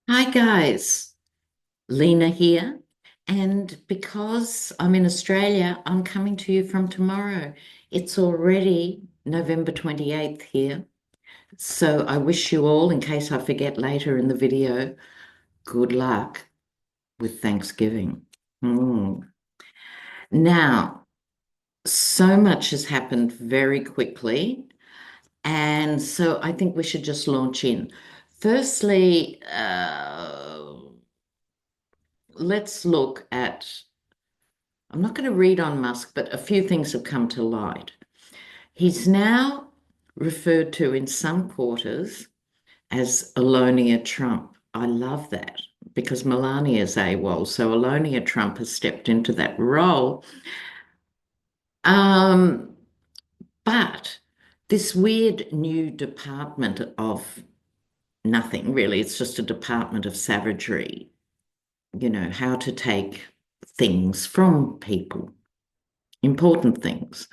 Hi guys, Lena here. And because I'm in Australia, I'm coming to you from tomorrow. It's already November 28th here. So I wish you all, in case I forget later in the video, good luck with Thanksgiving. Mm. Now, so much has happened very quickly. And so I think we should just launch in. Firstly, let's look at I'm not going to read on Musk, but a few things have come to light. He's now referred to in some quarters as Alonia Trump. I love that because Melania's AWOL, so Alonia Trump has stepped into that role. Um, but this weird new department of nothing really, it's just a department of savagery, how to take things from people, important things.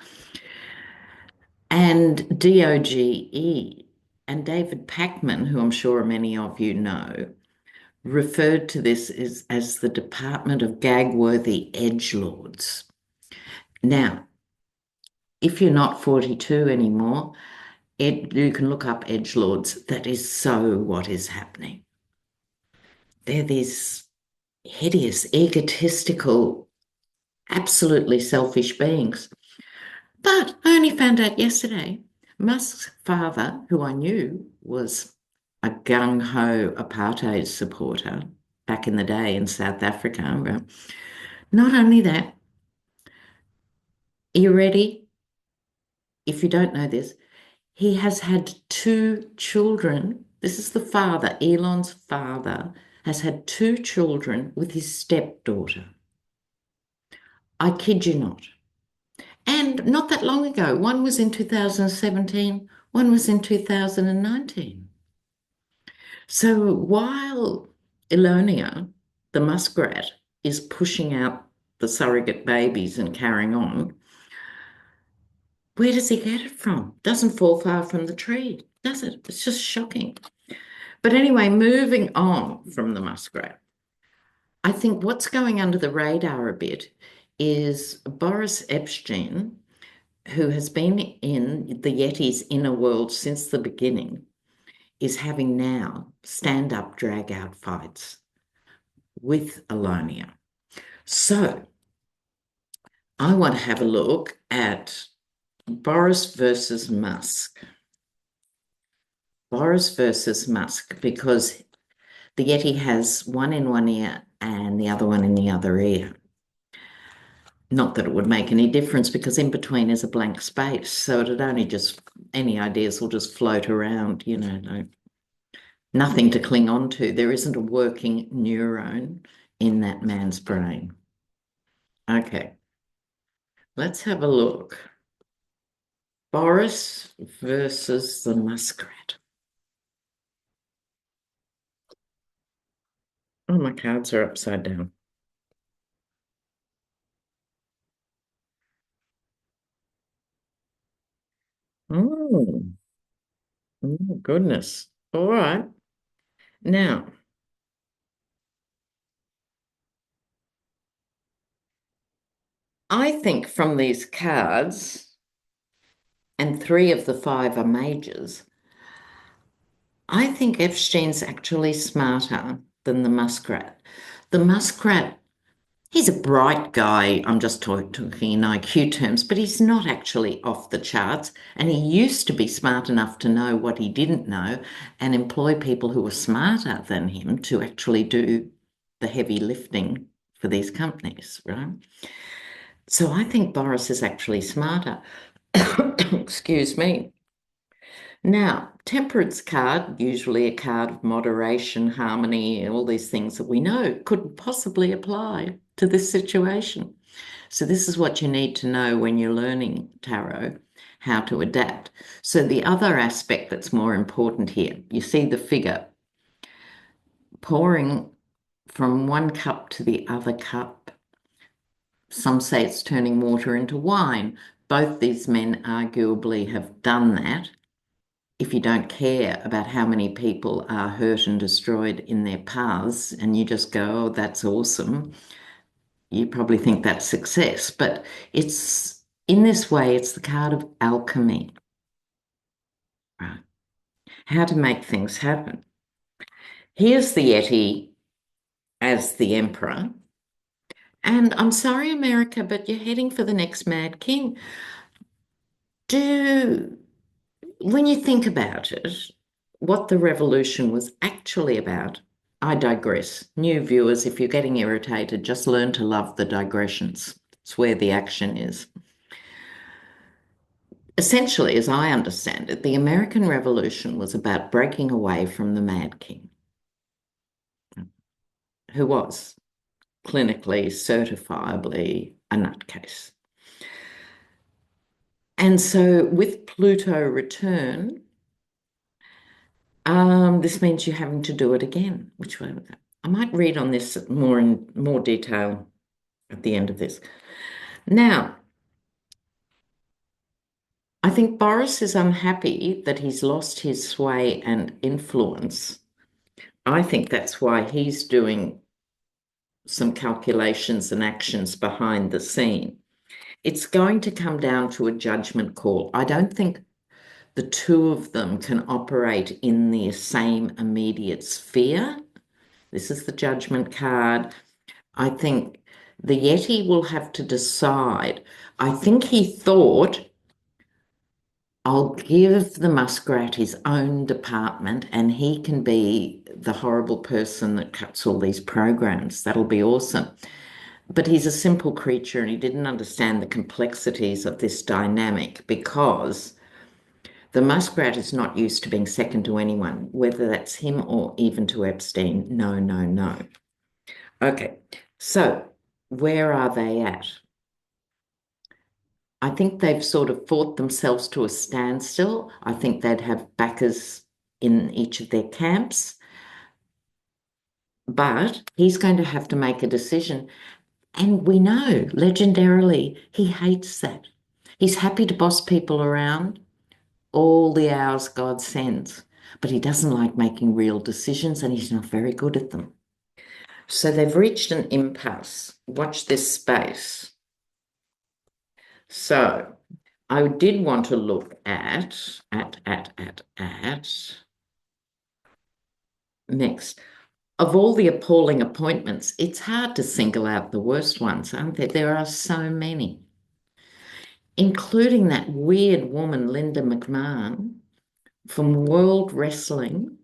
And DOGE and David Packman, who I'm sure many of you know, referred to this as the Department of Gag-worthy Edgelords. Now, if you're not 42 anymore, you can look up Edgelords. That is so what is happening. They're these hideous, egotistical, absolutely selfish beings. But I only found out yesterday, Musk's father, who I knew was a gung-ho apartheid supporter back in the day in South Africa. But not only that, are you ready? If you don't know this, he has had two children. This is the father, Elon's father, has had two children with his stepdaughter. I kid you not. And not that long ago, one was in 2017, one was in 2019. So while Elonia, the muskrat, is pushing out the surrogate babies and carrying on, where does he get it from? Doesn't fall far from the tree, does it? It's just shocking. But anyway, moving on from the muskrat, I think what's going under the radar a bit is Boris Epstein, who has been in the Yeti's inner world since the beginning, is having now stand-up drag-out fights with Alonia. So I want to have a look at Boris versus Musk. Boris versus Musk, because the Yeti has one in one ear and the other one in the other ear. Not that it would make any difference because in between is a blank space. So it'd only just, any ideas will just float around, nothing to cling on to. There isn't a working neuron in that man's brain. Okay, let's have a look. Boris versus the muskrat. Oh, my cards are upside down. Oh, oh goodness. All right. Now, I think from these cards, and three of the five are majors, I think Epstein's actually smarter than the muskrat. The muskrat, he's a bright guy. I'm just talking in IQ terms, but he's not actually off the charts. And he used to be smart enough to know what he didn't know and employ people who were smarter than him to actually do the heavy lifting for these companies, right? So I think Boris is actually smarter. Excuse me. Now, temperance card, usually a card of moderation, harmony, all these things that we know couldn't possibly apply to this situation. So this is what you need to know when you're learning tarot, how to adapt. So the other aspect that's more important here, you see the figure pouring from one cup to the other cup. Some say it's turning water into wine. Both these men arguably have done that. if you don't care about how many people are hurt and destroyed in their paths and you just go, oh, that's awesome, you probably think that's success. But it's in this way, it's the card of alchemy, right? How to make things happen. Here's the Yeti as the emperor. And I'm sorry, America, but you're heading for the next Mad King. Do, when you think about it, what the revolution was actually about, I digress. New viewers, if you're getting irritated, just learn to love the digressions. It's where the action is. Essentially, as I understand it, the American Revolution was about breaking away from the Mad King, who was clinically, certifiably a nutcase. And so with Pluto return, this means you're having to do it again, which I might read on this more in more detail at the end of this. Now, I think Boris is unhappy that he's lost his sway and influence. I think that's why he's doing some calculations and actions behind the scene. It's going to come down to a judgment call. I don't think the two of them can operate in the same immediate sphere. This is the judgment card. I think the Yeti will have to decide. I think he thought, I'll give the Muskrat his own department and he can be the horrible person that cuts all these programs. That'll be awesome. But he's a simple creature and he didn't understand the complexities of this dynamic because the Muskrat is not used to being second to anyone, whether that's him or even to Epstein. No, no, no. Okay, so where are they at? I think they've sort of fought themselves to a standstill. I think they'd have backers in each of their camps, but he's going to have to make a decision. And we know, legendarily, he hates that. He's happy to boss people around all the hours God sends, but he doesn't like making real decisions and he's not very good at them. So they've reached an impasse. Watch this space. So I did want to look at next. Of all the appalling appointments, it's hard to single out the worst ones, aren't there? There are so many, including that weird woman, Linda McMahon, from World Wrestling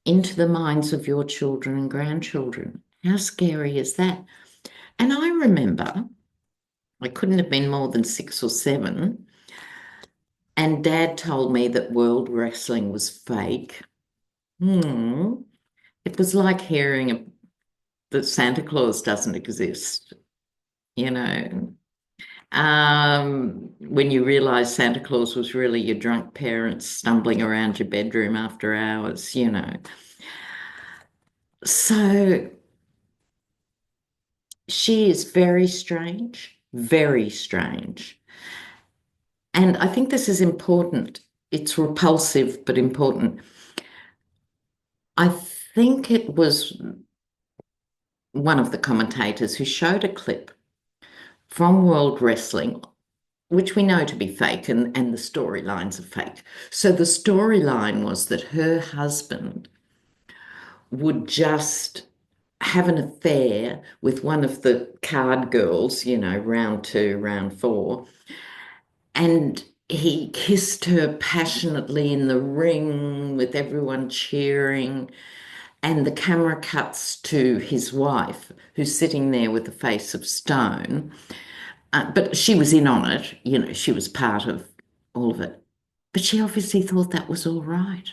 into the minds of your children and grandchildren. How scary is that? And I remember I couldn't have been more than 6 or 7. And Dad told me that World Wrestling was fake. It was like hearing that Santa Claus doesn't exist, you know. When you realize Santa Claus was really your drunk parents stumbling around your bedroom after hours, you know. So she is very strange, very strange. And I think this is important. It's repulsive, but important. I think it was one of the commentators who showed a clip from World Wrestling, which we know to be fake, and the storylines are fake. So the storyline was that her husband would just have an affair with one of the card girls, you know, round 2, round 4, and he kissed her passionately in the ring with everyone cheering. And the camera cuts to his wife, who's sitting there with a face of stone. But she was in on it, you know, she was part of all of it. But she obviously thought that was all right.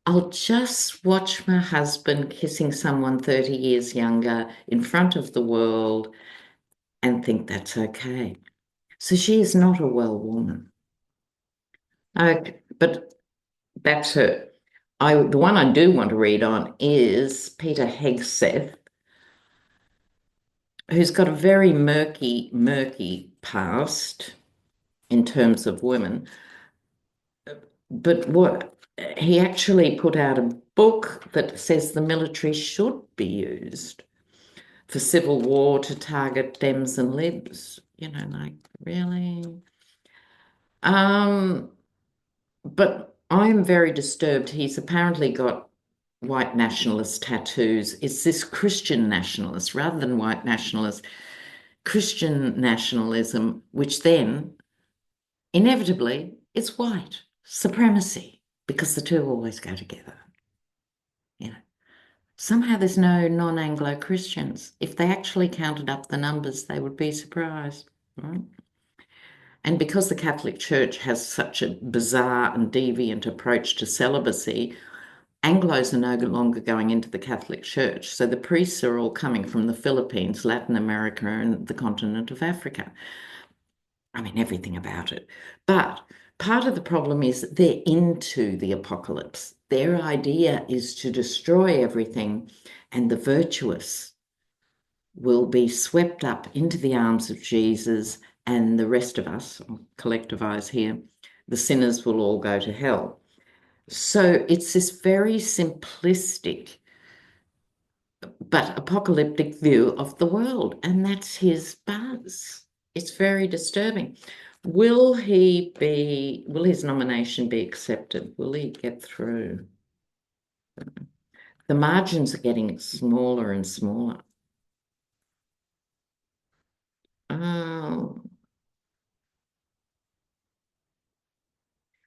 I'll just watch my husband kissing someone 30 years younger in front of the world and think that's okay. So she is not a well woman. Okay, but that's her. The one I do want to read on is Peter Hegseth, who's got a very murky, murky past in terms of women. But what he actually put out a book that says the military should be used for civil war to target Dems and Libs. Like really. Um, but I'm very disturbed. He's apparently got white nationalist tattoos. It's this Christian nationalist rather than white nationalist, Christian nationalism, which then inevitably is white supremacy because the two always go together. You know, somehow there's no non-Anglo Christians. If they actually counted up the numbers, they would be surprised, right? And because the Catholic Church has such a bizarre and deviant approach to celibacy, Anglos are no longer going into the Catholic Church. So the priests are all coming from the Philippines, Latin America, and the continent of Africa. I mean, everything about it. But part of the problem is they're into the apocalypse. Their idea is to destroy everything, and the virtuous will be swept up into the arms of Jesus, and the rest of us, I'll collectivize here, the sinners will all go to hell. So it's this very simplistic but apocalyptic view of the world, and that's his buzz. It's very disturbing. Will his nomination be accepted? Will he get through? The margins are getting smaller and smaller. Oh,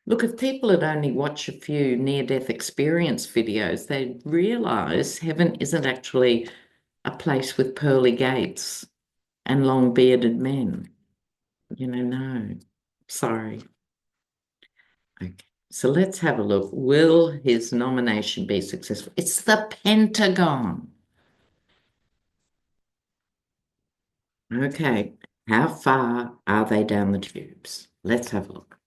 look, if people had only watched a few near-death experience videos, they'd realize heaven isn't actually a place with pearly gates and long-bearded men. No. Sorry. Okay. So let's have a look. Will his nomination be successful? It's the Pentagon. Okay. How far are they down the tubes? Let's have a look.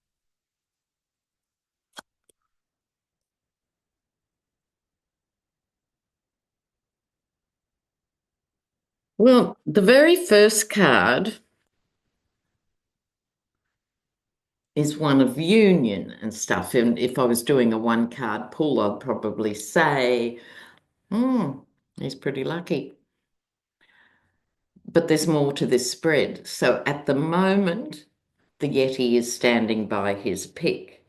Well, the very first card is one of union and stuff. And if I was doing a one card pull, I'd probably say, he's pretty lucky. But there's more to this spread. So at the moment, the Yeti is standing by his pick.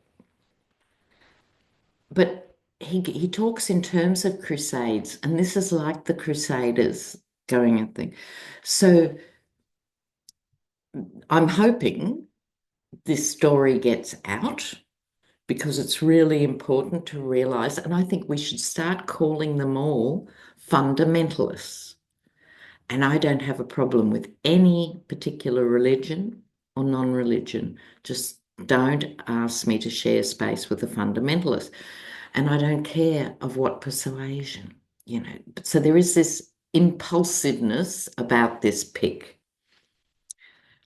But he talks in terms of crusades, and this is like the Crusaders going at thing. So I'm hoping this story gets out because it's really important to realize, and I think we should start calling them all fundamentalists. And I don't have a problem with any particular religion or non-religion. Just don't ask me to share space with a fundamentalist. And I don't care of what persuasion. So there is this impulsiveness about this pick.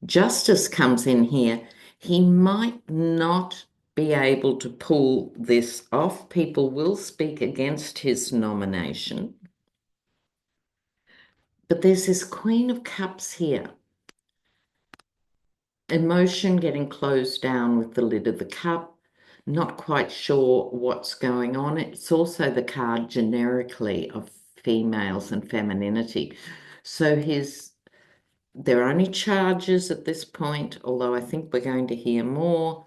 Justice comes in here. He might not be able to pull this off. People will speak against his nomination. But there's this Queen of Cups here. Emotion getting closed down with the lid of the cup. Not quite sure what's going on. It's also the card generically of females and femininity. So there are only charges at this point, although I think we're going to hear more.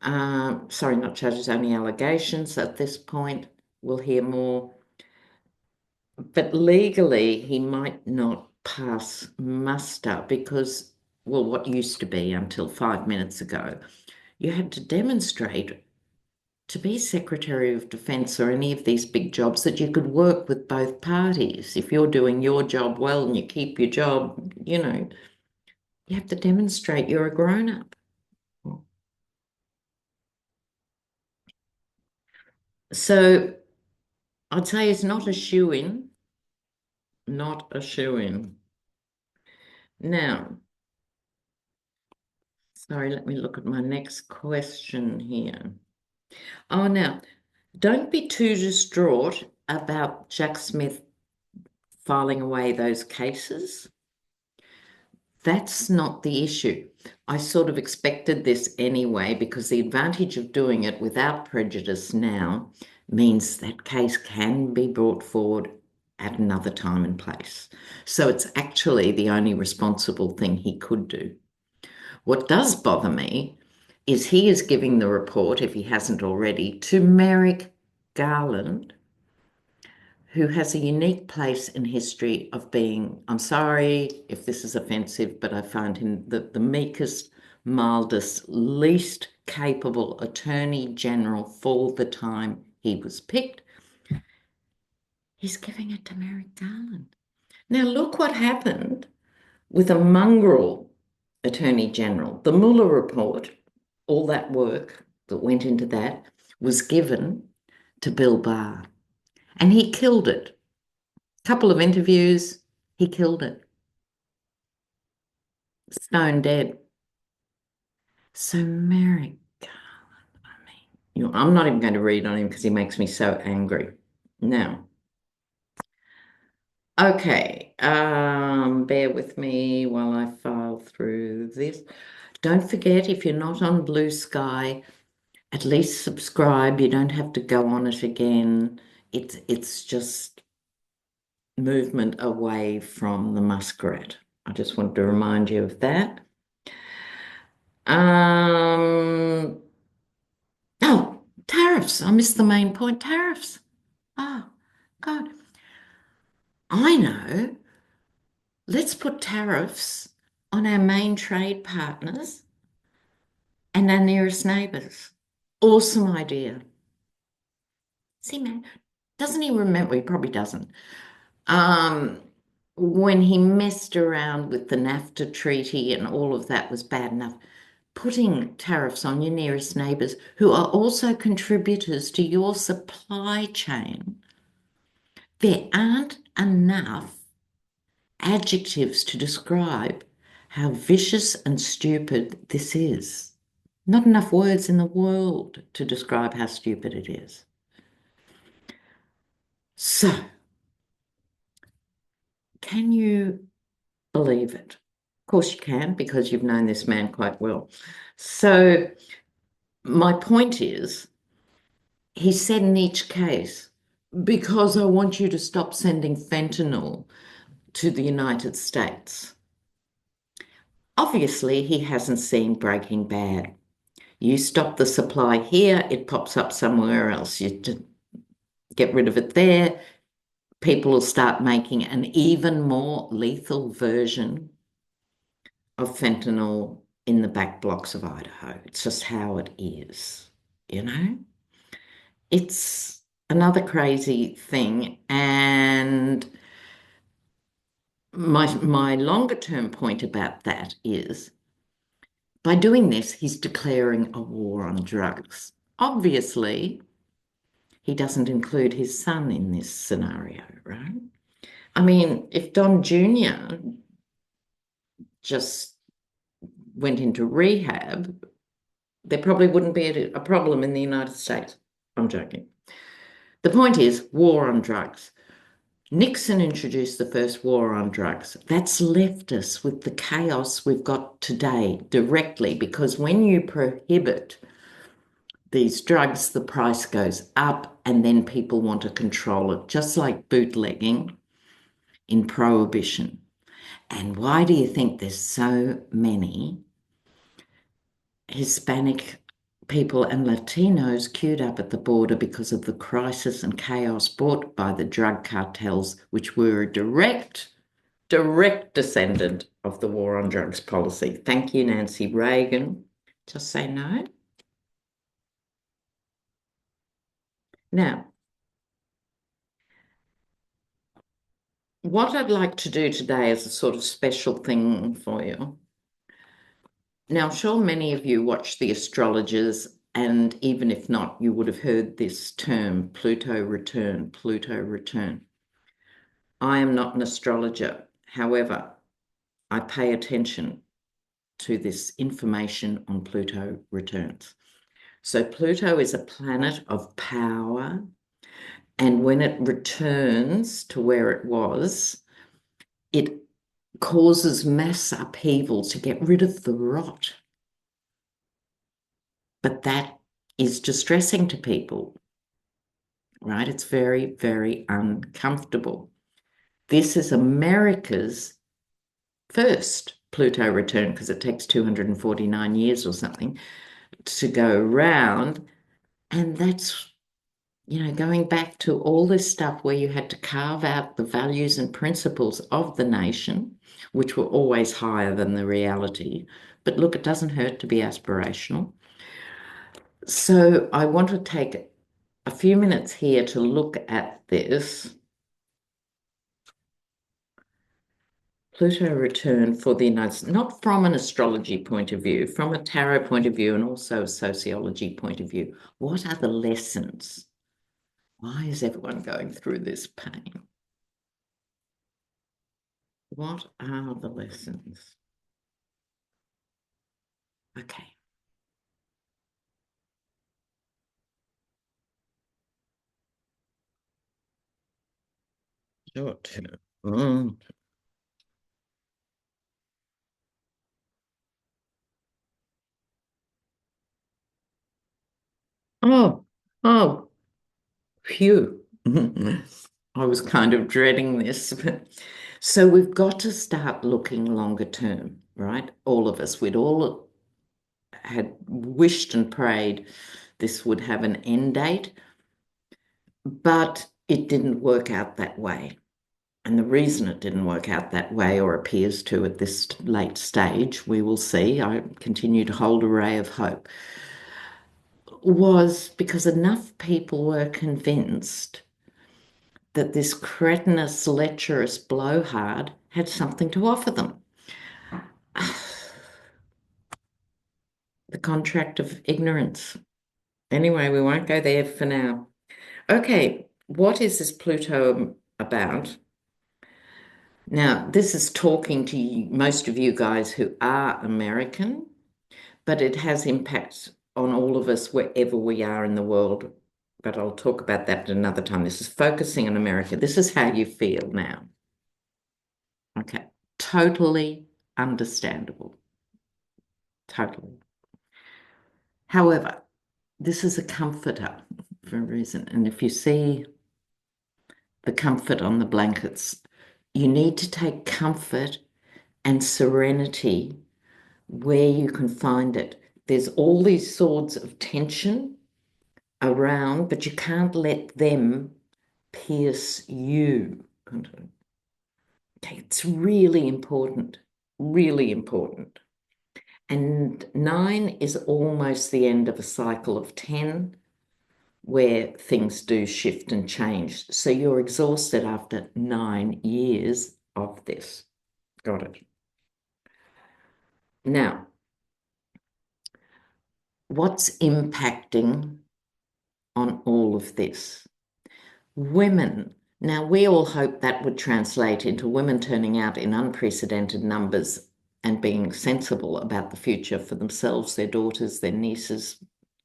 Sorry, not charges, only allegations at this point. We'll hear more. But legally, he might not pass muster because, well, what used to be until 5 minutes ago, you had to demonstrate to be Secretary of Defence or any of these big jobs that you could work with both parties. If you're doing your job well and you keep your job, you have to demonstrate you're a grown-up. So I'd say it's not a shoe-in, not a shoe-in. Now, sorry, let me look at my next question here. Oh, now, don't be too distraught about Jack Smith filing away those cases. That's not the issue. I sort of expected this anyway, because the advantage of doing it without prejudice now means that case can be brought forward at another time and place. So it's actually the only responsible thing he could do. What does bother me is he is giving the report, if he hasn't already, to Merrick Garland, who has a unique place in history of being, I'm sorry if this is offensive, but I find him the meekest, mildest, least capable Attorney General for the time he was picked. He's giving it to Merrick Garland. Now, look what happened with a mongrel Attorney General. The Mueller report, all that work that went into that, was given to Bill Barr, and he killed it. Couple of interviews, he killed it. Stone dead. So Merrick Garland, I'm not even going to read on him because he makes me so angry. Now, okay, bear with me while I file through this. Don't forget, if you're not on Blue Sky, at least subscribe. You don't have to go on it again. It's just movement away from the Muskrat. I just want to remind you of that. Oh, tariffs. I missed the main point. Tariffs. Oh, God. I know. Let's put tariffs on our main trade partners and our nearest neighbours. Awesome idea. See, man, doesn't he remember? He probably doesn't. When he messed around with the NAFTA treaty and all of that was bad enough, putting tariffs on your nearest neighbours who are also contributors to your supply chain. There aren't enough adjectives to describe how vicious and stupid this is. Not enough words in the world to describe how stupid it is. So, can you believe it? Of course you can, because you've known this man quite well. So, my point is, he said in each case, because I want you to stop sending fentanyl to the United States. Obviously, he hasn't seen Breaking Bad. You stop the supply here, it pops up somewhere else. You get rid of it there, people will start making an even more lethal version of fentanyl in the back blocks of Idaho. It's just how it is, you know? It's another crazy thing. And my longer term point about that is, by doing this, he's declaring a war on drugs. Obviously, he doesn't include his son in this scenario, right? I mean, if Don Jr. just went into rehab, there probably wouldn't be a problem in the United States. I'm joking. The point is, war on drugs. Nixon introduced the first war on drugs. That's left us with the chaos we've got today directly, because when you prohibit these drugs, the price goes up and then people want to control it, just like bootlegging in prohibition. And why do you think there's so many Hispanic people and Latinos queued up at the border because of the crisis and chaos brought by the drug cartels, which were a direct descendant of the war on drugs policy? Thank you, Nancy Reagan. Just say no. Now, what I'd like to do today is a sort of special thing for you. Now, I'm sure many of you watch the astrologers, and even if not, you would have heard this term, Pluto return, Pluto return. I am not an astrologer. However, I pay attention to this information on Pluto returns. So Pluto is a planet of power, and when it returns to where it was, it causes mass upheaval to get rid of the rot. But that is distressing to people, right? It's very, very uncomfortable. This is America's first Pluto return because it takes 249 years or something to go around. And that's, going back to all this stuff where you had to carve out the values and principles of the nation, which were always higher than the reality. But look, it doesn't hurt to be aspirational. So I want to take a few minutes here to look at this. Pluto return for the United States, not from an astrology point of view, from a tarot point of view, and also a sociology point of view. What are the lessons? Why is everyone going through this pain? What are the lessons? Okay. Short term. Oh, oh, phew. I was kind of dreading this. So we've got to start looking longer term, right? All of us, we'd all had wished and prayed this would have an end date, but it didn't work out that way. And the reason it didn't work out that way, or appears to at this late stage, we will see, I continue to hold a ray of hope, was because enough people were convinced that this cretinous, lecherous blowhard had something to offer them. The contract of ignorance. Anyway, we won't go there for now. Okay, what is this Pluto about? Now, this is talking to most of you guys who are American, but it has impacts on all of us wherever we are in the world. But I'll talk about that another time. This is focusing on America. This is how you feel now. Okay, totally understandable. Totally. However, this is a comforter for a reason. And if you see the comfort on the blankets, you need to take comfort and serenity where you can find it. There's all these swords of tension around, but you can't let them pierce you. Okay, it's really important, really important. And 9 is almost the end of a cycle of 10 where things do shift and change. So you're exhausted after 9 years of this. Got it. Now, what's impacting on all of this? Women. Now, we all hope that would translate into women turning out in unprecedented numbers and being sensible about the future for themselves, their daughters, their nieces,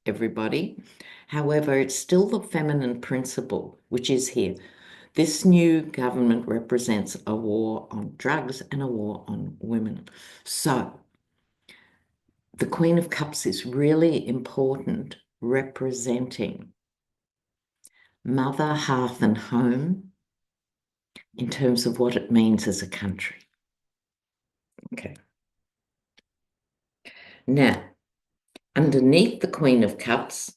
everybody. However, it's still the feminine principle, which is here. This new government represents a war on drugs and a war on women. So the Queen of Cups is really important, representing mother, hearth, and home in terms of what it means as a country. Okay. Now, underneath the Queen of Cups,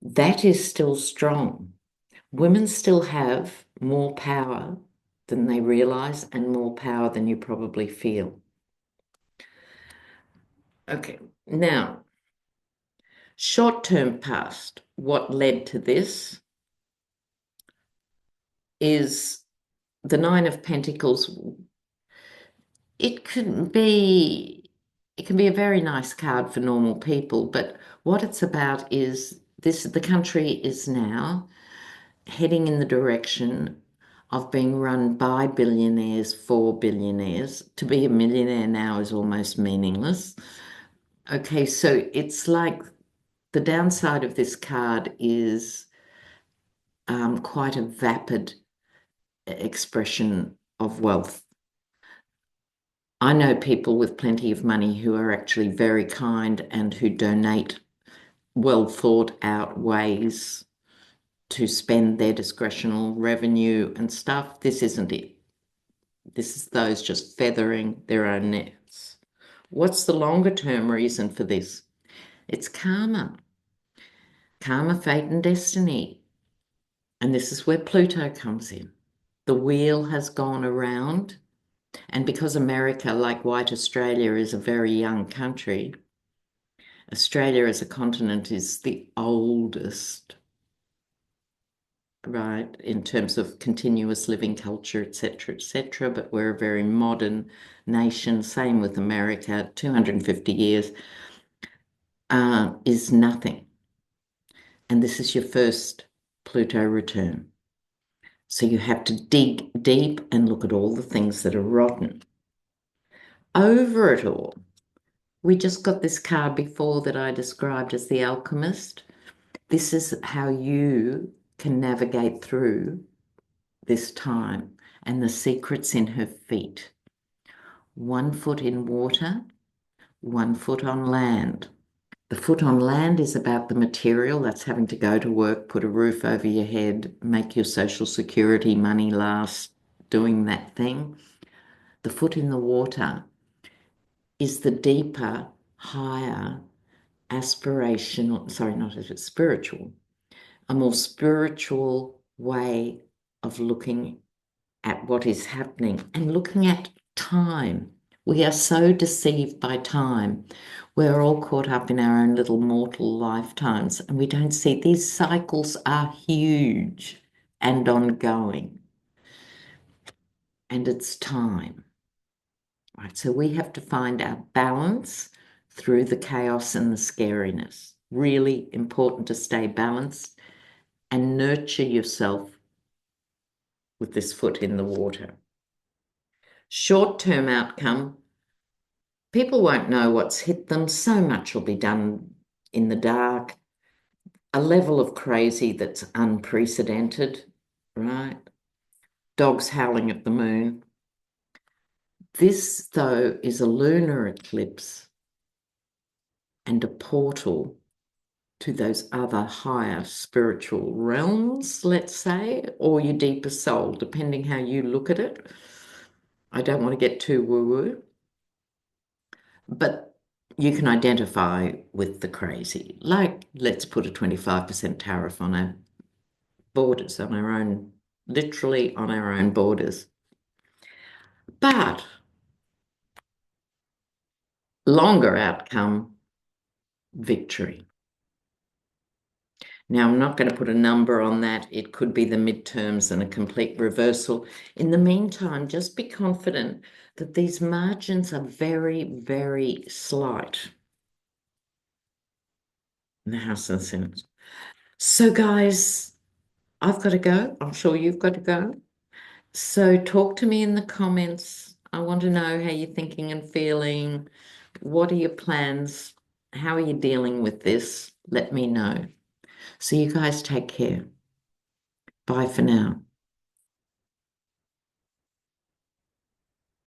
that is still strong. Women still have more power than they realize and more power than you probably feel. Okay, now, short-term past, what led to this is the Nine of Pentacles. It can be a very nice card for normal people, but what it's about is this: the country is now heading in the direction of being run by billionaires for billionaires. To be a millionaire now is almost meaningless. Okay, so it's like the downside of this card is quite a vapid expression of wealth. I know people with plenty of money who are actually very kind and who donate well thought out ways to spend their discretional revenue and stuff. This isn't it. This is those just feathering their own nets. What's the longer term reason for this? It's karma. Karma, fate, and destiny. And this is where Pluto comes in. The wheel has gone around, and because America, like white Australia, is a very young country, Australia as a continent is the oldest, right, in terms of continuous living culture, etc., but we're a very modern nation. Same with America, 250 years is nothing. And this is your first Pluto return. So you have to dig deep and look at all the things that are rotten. Over it all, we just got this card before that I described as the alchemist. This is how you can navigate through this time, and the secret's in her feet. 1 foot in water, 1 foot on land. The foot on land is about the material, that's having to go to work, put a roof over your head, make your social security money last, doing that thing. The foot in the water is the deeper, higher, aspirational, sorry, not as it's spiritual, a more spiritual way of looking at what is happening and looking at time. We are so deceived by time. We're all caught up in our own little mortal lifetimes, and we don't see these cycles are huge and ongoing. And it's time. Right, so we have to find our balance through the chaos and the scariness. Really important to stay balanced and nurture yourself with this foot in the water. Short-term outcome, people won't know what's hit them. So much will be done in the dark. A level of crazy that's unprecedented, right? Dogs howling at the moon. This, though, is a lunar eclipse and a portal to those other higher spiritual realms, let's say, or your deeper soul, depending how you look at it. I don't want to get too woo-woo, but you can identify with the crazy. Like, let's put a 25% tariff on our borders, on our own, literally on our own borders. But longer outcome, victory. Now, I'm not going to put a number on that. It could be the midterms and a complete reversal. In the meantime, just be confident that these margins are very, very slight in the House and the Senate. So, guys, I've got to go. I'm sure you've got to go. So talk to me in the comments. I want to know how you're thinking and feeling. What are your plans? How are you dealing with this? Let me know. So you guys take care. Bye for now.